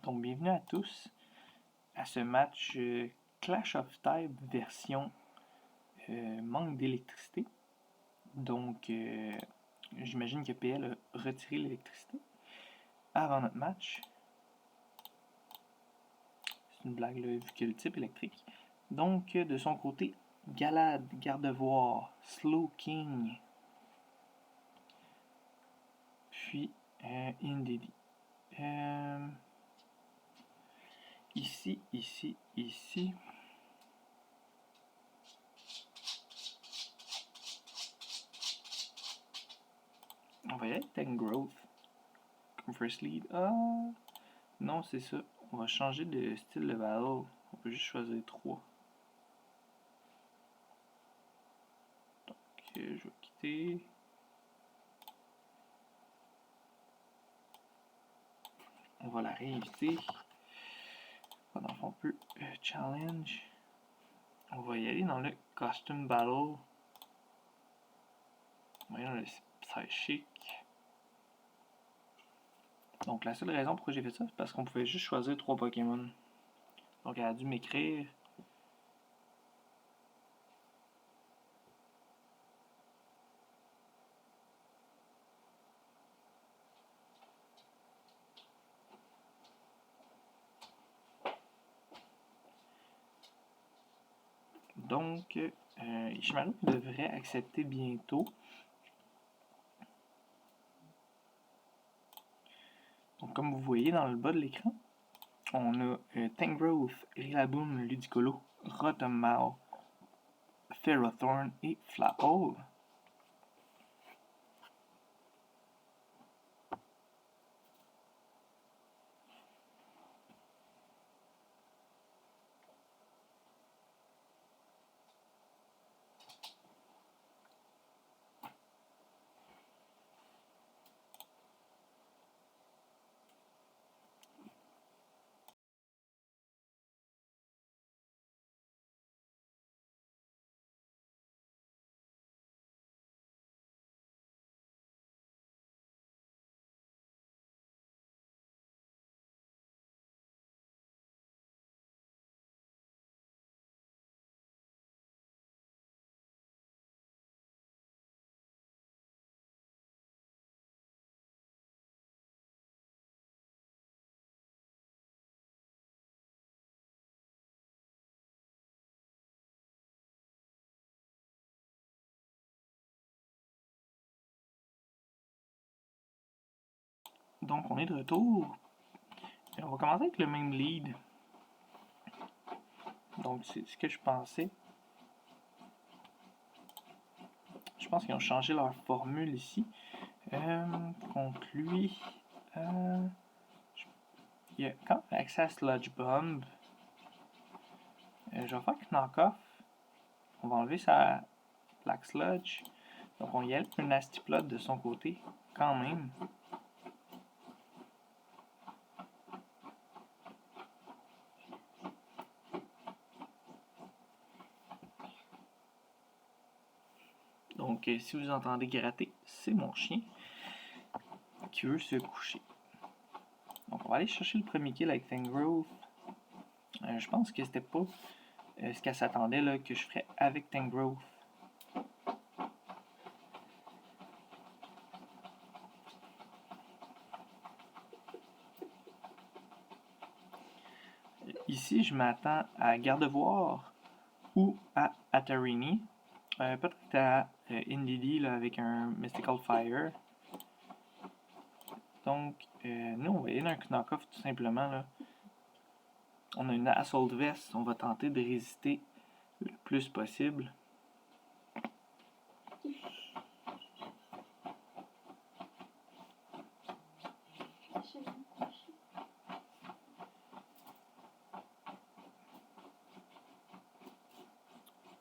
Donc, bienvenue à tous à ce match Clash of Type version manque d'électricité. Donc, j'imagine que PL a retiré l'électricité avant notre match. C'est une blague, là, vu que le type électrique. Donc, de son côté, Galad, Gardevoir, Slowking, puis Indeedee. Ici. On va y aller avec Tangrowth comme first lead. Non, c'est ça. On va changer de style de battle. On peut juste choisir 3. Donc, je vais quitter. On va la réinviter. Dans le fond, on peut challenge. On va y aller dans le costume battle. On va y aller dans le psychic. Donc, la seule raison pourquoi j'ai fait ça, c'est parce qu'on pouvait juste choisir 3 Pokémon. Donc, elle a dû m'écrire. Donc, Ishimaru devrait accepter bientôt. Donc, comme vous voyez dans le bas de l'écran, on a Tangrowth, Rillaboom, Ludicolo, Rotom-Mao, Ferrothorn et Flapple. Donc, on est de retour. Et on va commencer avec le même lead. Donc, c'est ce que je pensais. Je pense qu'ils ont changé leur formule ici. Contre lui, il y a quand même accès à Sludge Bomb. Je vais faire Knock-Off. On va enlever sa Black Sludge. Donc, on y a un Nasty Plot de son côté, quand même. Donc, si vous entendez gratter, c'est mon chien qui veut se coucher. Donc, on va aller chercher le premier kill avec Tangrowth. Je pense que c'était pas ce qu'elle s'attendait là, que je ferais avec Tangrowth. Ici, je m'attends à Gardevoir ou à Atarini. Peut-être à Indeedee avec un Mystical Fire. Donc, nous, on va aller dans un knock-off tout simplement. Là. On a une Assault Vest. On va tenter de résister le plus possible.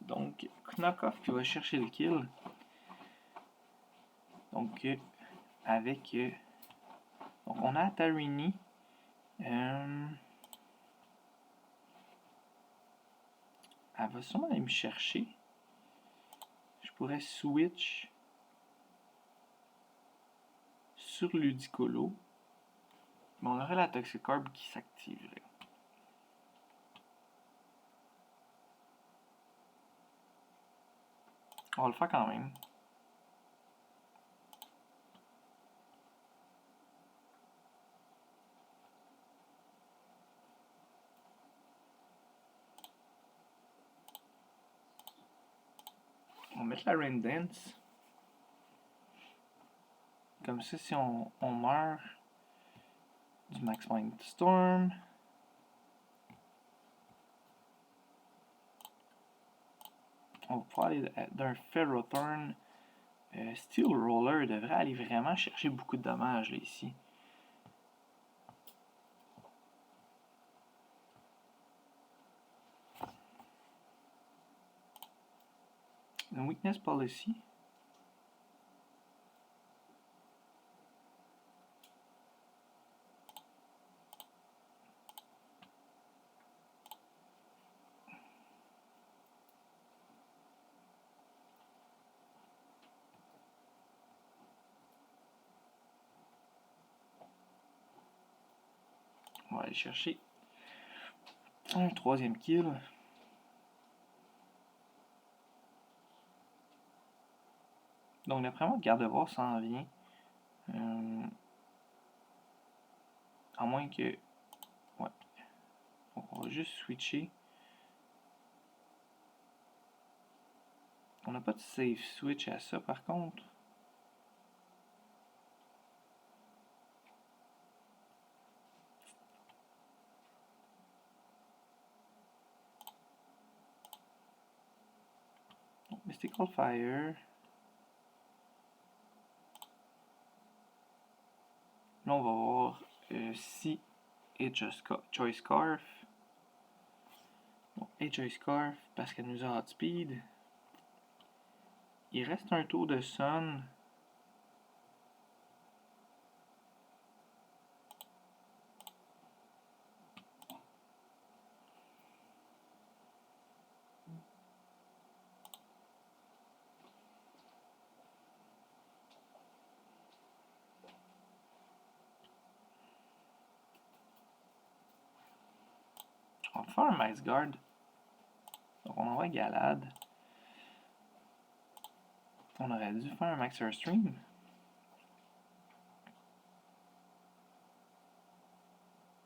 Donc, knock-off qui va chercher le kill. Donc, avec... donc, on a Atarini. Elle va sûrement aller me chercher. Je pourrais switch sur Ludicolo. Mais on aurait la Toxic Orb qui s'activerait. On va le faire quand même. On va mettre la Rain Dance. Comme ça, si on meurt du Max Mind Storm, on va pouvoir aller d'un Ferrothorn. Steel Roller devrait aller vraiment chercher beaucoup de dommages là, ici. Une Weakness Policy. On va aller chercher un troisième kill. Donc d'après moi, Gardevoir s'en vient. À moins que... Ouais. Donc on va juste switcher. On n'a pas de safe switch à ça par contre. Donc, Mystical Fire. Là on va voir si Choice Scarf. Donc Choice Scarf parce qu'elle nous a Outspeed. Il reste un tour de Sun. On va faire un Max Guard. Donc on envoie Galad. On aurait dû faire un Max Airstream.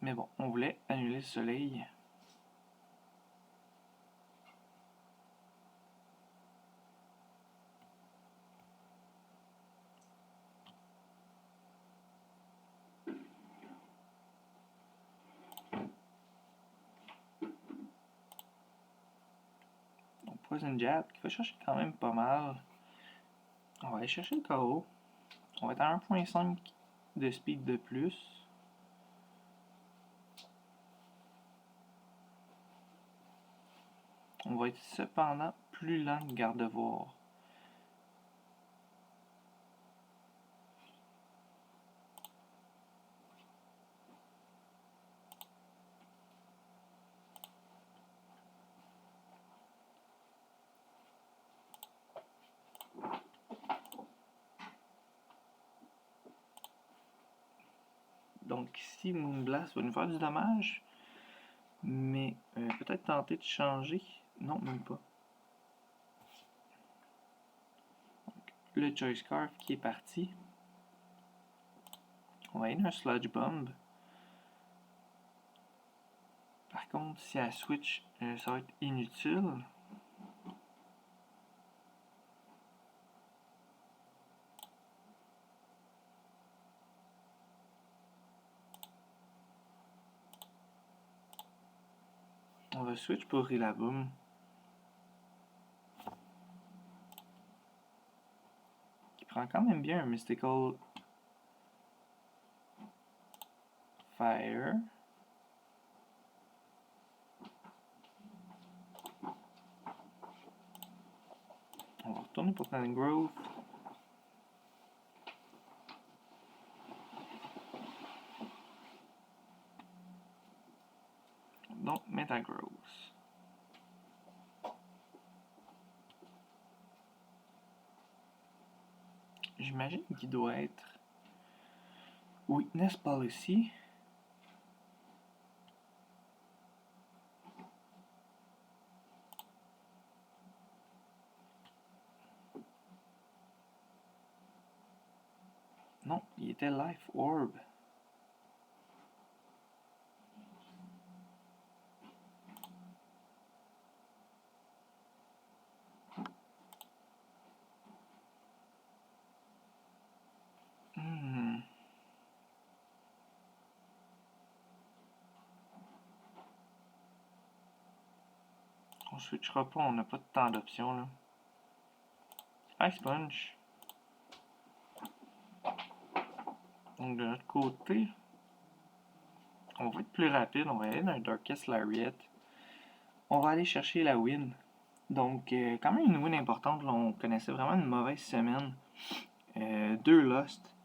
Mais bon, on voulait annuler le soleil. Donc Poison Jab qui va chercher quand même pas mal. On va aller chercher le KO. On va être à 1.5 de speed de plus. On va être cependant plus lent que Gardevoir. Donc ici, Moonblast va nous faire du dommage. Mais peut-être tenter de changer. Non, même pas. Donc, le Choice Scarf qui est parti. On va aller un Sludge Bomb. Par contre, si elle switch, ça va être inutile. On va switch pour Rillaboom. Qui prend quand même bien un Mystical Fire. On va retourner pour Tangrowth. Donc, Metagross. J'imagine qu'il doit être Weakness Policy. Non, il était Life Orb. Hmm. On switchera pas, on n'a pas tant d'options là. Ice Punch. Donc de notre côté, on va être plus rapide, on va aller dans un Darkest Lariat. On va aller chercher la win. Donc quand même une win importante, là, on connaissait vraiment une mauvaise semaine. 2 lost.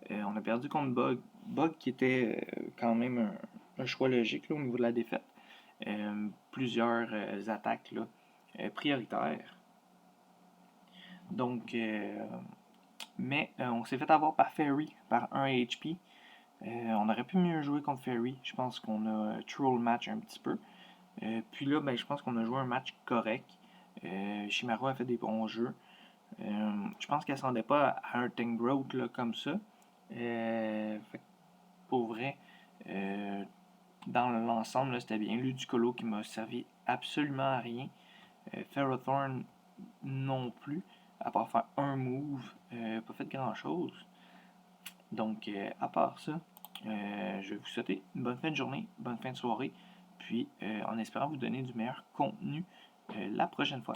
On a perdu contre Bug. Bug qui était quand même un choix logique là, au niveau de la défaite. Plusieurs attaques là, prioritaires. Donc, mais on s'est fait avoir par Fairy, par 1 HP. On aurait pu mieux jouer contre Fairy. Je pense qu'on a troll match un petit peu. Puis là, ben, je pense qu'on a joué un match correct. Shimaru a fait des bons jeux. Je pense qu'elle ne s'en pas à un Tank Growth là, comme ça. Pour vrai, dans l'ensemble, c'était bien. Ludicolo qui m'a servi absolument à rien. Ferrothorn non plus, à part faire un move, pas fait grand chose. Donc, à part ça, je vais vous souhaiter une bonne fin de journée, bonne fin de soirée, puis en espérant vous donner du meilleur contenu la prochaine fois.